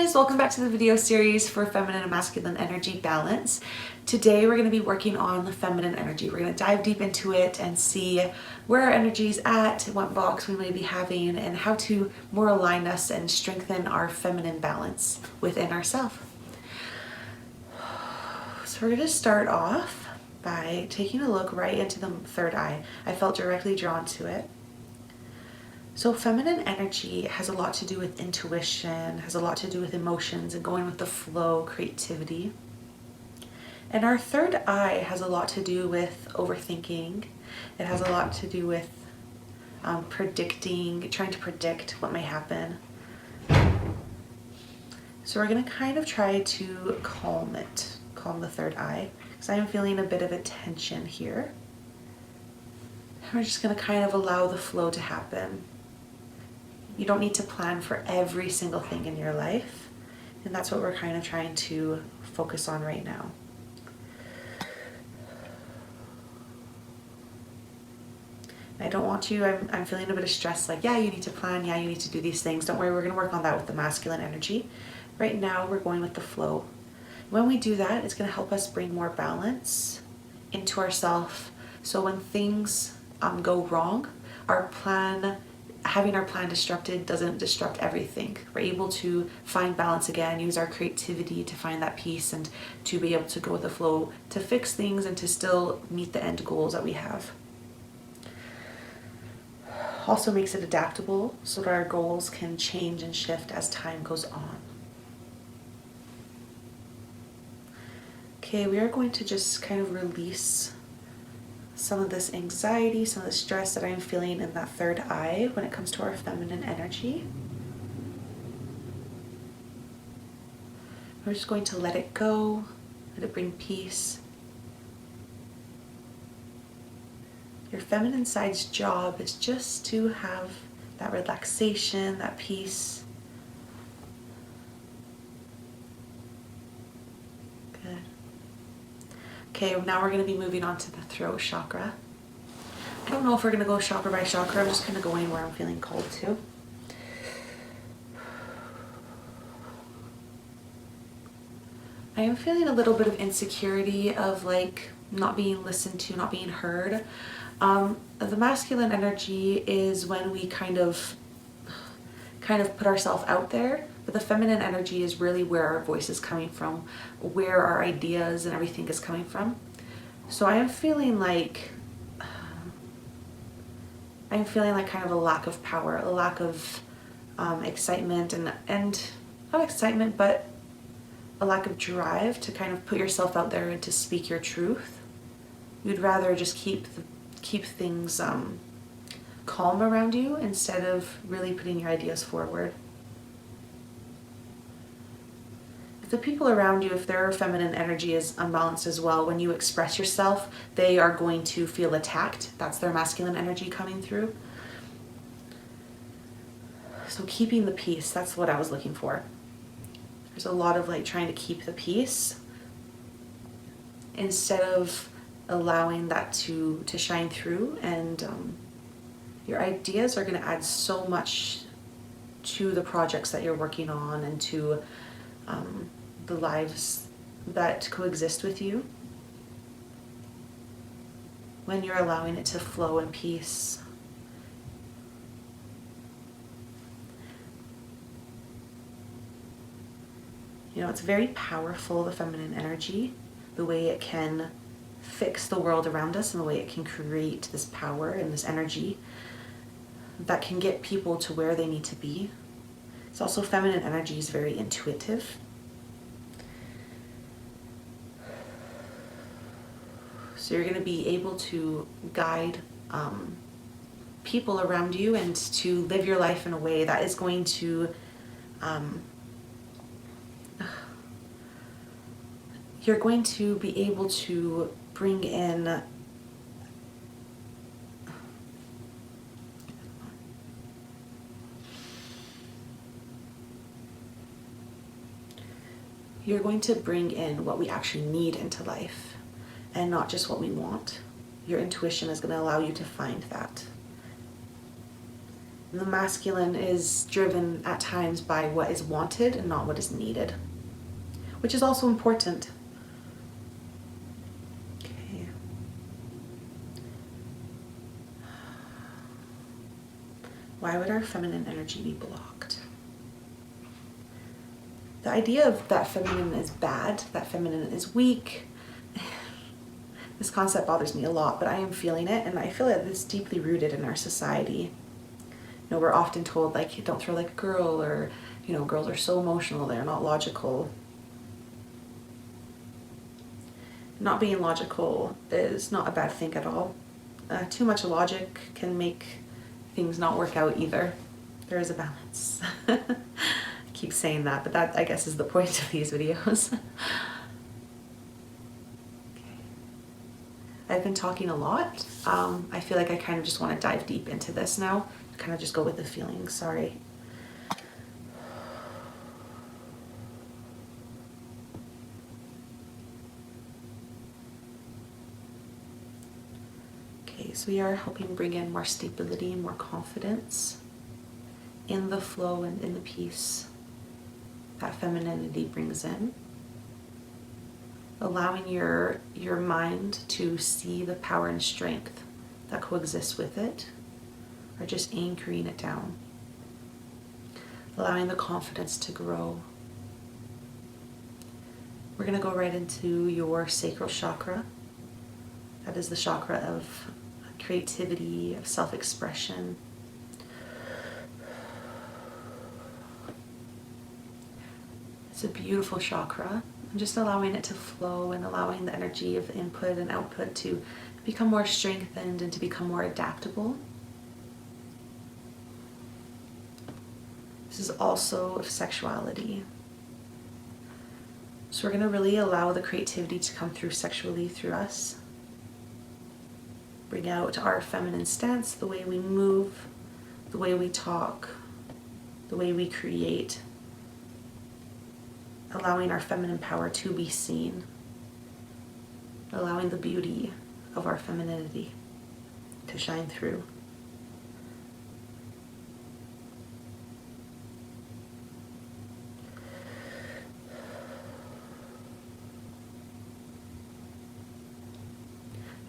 guys, welcome back to the video series for feminine and masculine energy balance. Today we're going to be working on the feminine energy. We're going to dive deep into it and see where our energy is at, what blocks we may be having, and how to more align us and strengthen our feminine balance within ourselves. So we're going to start off by taking a look right into the third eye. I felt directly drawn to it. So feminine energy has a lot to do with intuition, has a lot to do with emotions and going with the flow, creativity. And our third eye has a lot to do with overthinking. It has a lot to do with predicting, trying to predict what may happen. So we're going to kind of try to calm the third eye, because I am feeling a bit of a tension here. And we're just going to kind of allow the flow to happen. You don't need to plan for every single thing in your life, and that's what we're kind of trying to focus on right now. I don't want you, I'm feeling a bit of stress, like, yeah, you need to plan, yeah, you need to do these things. Don't worry, we're going to work on that with the masculine energy. Right now, we're going with the flow. When we do that, it's going to help us bring more balance into ourselves. So when things go wrong, having our plan disrupted doesn't disrupt everything. We're able to find balance again, use our creativity to find that peace and to be able to go with the flow, to fix things and to still meet the end goals that we have. Also makes it adaptable so that our goals can change and shift as time goes on. Okay, we are going to just kind of release some of this anxiety, some of the stress that I'm feeling in that third eye when it comes to our feminine energy. We're just going to let it go, let it bring peace. Your feminine side's job is just to have that relaxation, that peace. Good. Okay, now we're going to be moving on to the throat chakra. I don't know if we're going to go chakra by chakra. I'm just kind of going where I'm feeling called to. I am feeling a little bit of insecurity of like not being listened to, not being heard. The masculine energy is when we kind of put ourselves out there. But the feminine energy is really where our voice is coming from, where our ideas and everything is coming from. So I am feeling like kind of a lack of power, a lack of excitement and not excitement, but a lack of drive to kind of put yourself out there and to speak your truth. You'd rather just keep things calm around you instead of really putting your ideas forward. The people around you, if their feminine energy is unbalanced as well, when you express yourself, they are going to feel attacked. That's their masculine energy coming through. So keeping the peace, that's what I was looking for. There's a lot of like trying to keep the peace instead of allowing that to shine through, and your ideas are going to add so much to the projects that you're working on and to the lives that coexist with you when you're allowing it to flow in peace. You know, it's very powerful, the feminine energy, the way it can fix the world around us and the way it can create this power and this energy that can get people to where they need to be. It's also, feminine energy is very intuitive. So you're going to be able to guide people around you and to live your life in a way that is going to, you're going to be able to bring in what we actually need into life and not just what we want. Your intuition is going to allow you to find that. The masculine is driven at times by what is wanted and not what is needed, which is also important. Okay. Why would our feminine energy be blocked? The idea of that feminine is bad, that feminine is weak, this concept bothers me a lot, but I am feeling it, and I feel that it's deeply rooted in our society. You know, we're often told, like, don't throw like a girl, or, you know, girls are so emotional, they're not logical. Not being logical is not a bad thing at all. Too much logic can make things not work out either. There is a balance. I keep saying that, but that, I guess, is the point of these videos. I've been talking a lot. I feel like I kind of just want to dive deep into this now. Kind of just go with the feelings, sorry. Okay, so we are helping bring in more stability and more confidence in the flow and in the peace that femininity brings in. Allowing your mind to see the power and strength that coexists with it, or just anchoring it down. Allowing the confidence to grow. We're going to go right into your sacral chakra. That is the chakra of creativity, of self-expression. It's a beautiful chakra. And just allowing it to flow and allowing the energy of input and output to become more strengthened and to become more adaptable. This is also of sexuality. So we're going to really allow the creativity to come through sexually through us. Bring out our feminine stance, the way we move, the way we talk, the way we create. Allowing our feminine power to be seen. Allowing the beauty of our femininity to shine through.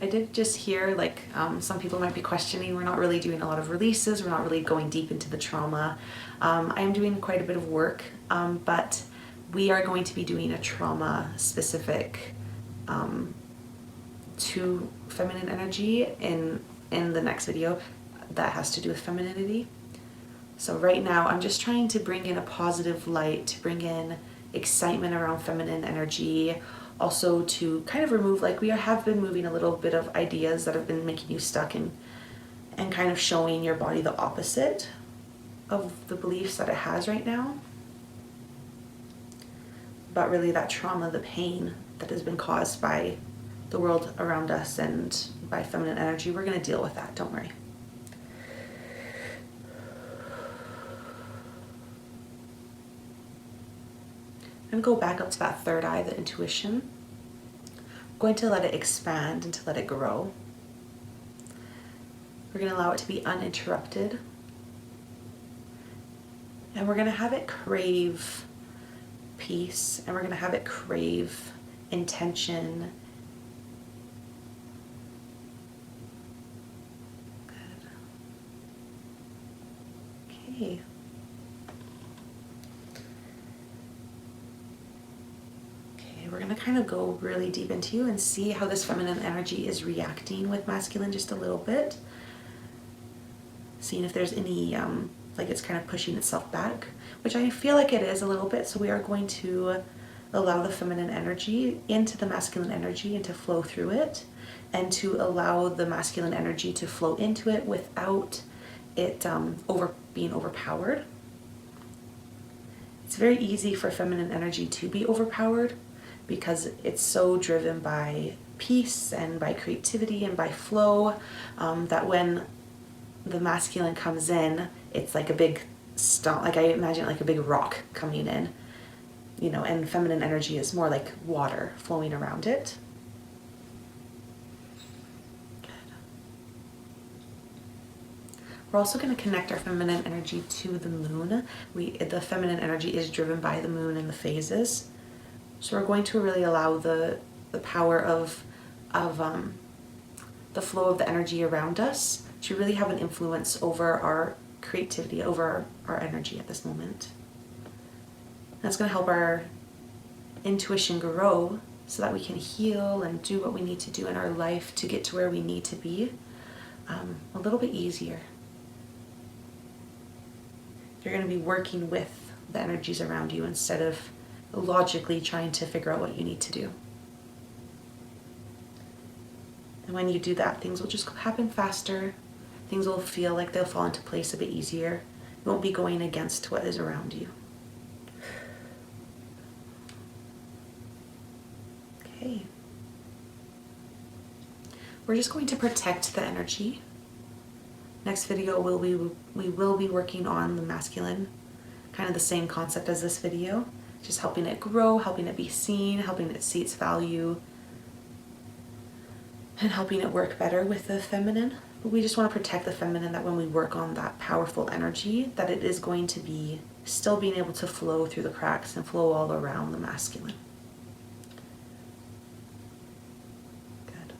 I did just hear, like, some people might be questioning, we're not really doing a lot of releases, we're not really going deep into the trauma. I am doing quite a bit of work, but we are going to be doing a trauma specific to feminine energy in the next video that has to do with femininity. So right now I'm just trying to bring in a positive light, to bring in excitement around feminine energy, also to kind of remove, like, we have been moving a little bit of ideas that have been making you stuck, and kind of showing your body the opposite of the beliefs that it has right now. But really that trauma, the pain that has been caused by the world around us and by feminine energy, we're going to deal with that, don't worry. I'm going to go back up to that third eye, the intuition. I'm going to let it expand and to let it grow. We're going to allow it to be uninterrupted. And we're going to have it crave peace, and we're going to have it crave intention. Good. Okay. We're going to kind of go really deep into you and see how this feminine energy is reacting with masculine just a little bit. Seeing if there's any, like, it's kind of pushing itself back, which I feel like it is a little bit. So we are going to allow the feminine energy into the masculine energy and to flow through it, and to allow the masculine energy to flow into it without it being overpowered. It's very easy for feminine energy to be overpowered, because it's so driven by peace and by creativity and by flow, that when the masculine comes in, it's like a big stomp, like I imagine like a big rock coming in, you know, and feminine energy is more like water flowing around it. Good. We're also going to connect our feminine energy to the moon. The feminine energy is driven by the moon and the phases. So we're going to really allow the power of the flow of the energy around us to really have an influence over our creativity, over our energy at this moment. That's going to help our intuition grow so that we can heal and do what we need to do in our life to get to where we need to be a little bit easier. You're going to be working with the energies around you instead of logically trying to figure out what you need to do. And when you do that, things will just happen faster. Things will feel like they'll fall into place a bit easier. You won't be going against what is around you. Okay. We're just going to protect the energy. Next video we will be working on the masculine, kind of the same concept as this video, just helping it grow, helping it be seen, helping it see its value, and helping it work better with the feminine. But we just want to protect the feminine, that when we work on that powerful energy, that it is going to be still being able to flow through the cracks and flow all around the masculine. Good.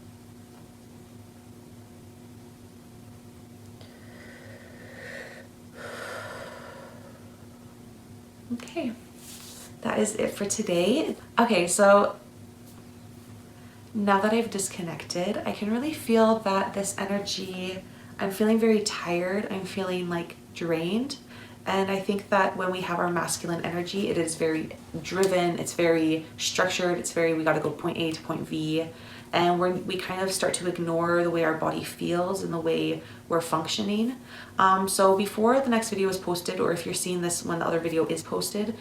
Okay, that is it for today. Okay, so now that I've disconnected, I can really feel that this energy, I'm feeling very tired, I'm feeling like drained. And I think that when we have our masculine energy, it is very driven, it's very structured, it's very, we gotta go point A to point V. And we kind of start to ignore the way our body feels and the way we're functioning. So before the next video is posted, or if you're seeing this when the other video is posted,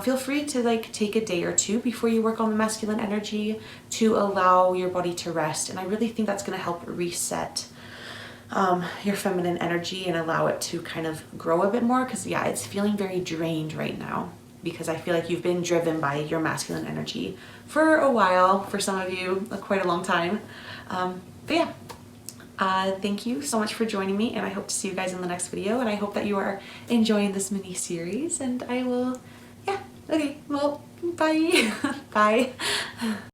feel free to like take a day or two before you work on the masculine energy to allow your body to rest. And I really think that's going to help reset your feminine energy and allow it to kind of grow a bit more, because yeah, it's feeling very drained right now, because I feel like you've been driven by your masculine energy for a while, for some of you, quite a long time. But yeah, thank you so much for joining me, and I hope to see you guys in the next video, and I hope that you are enjoying this mini series, and I will, yeah, okay, well, bye. Bye.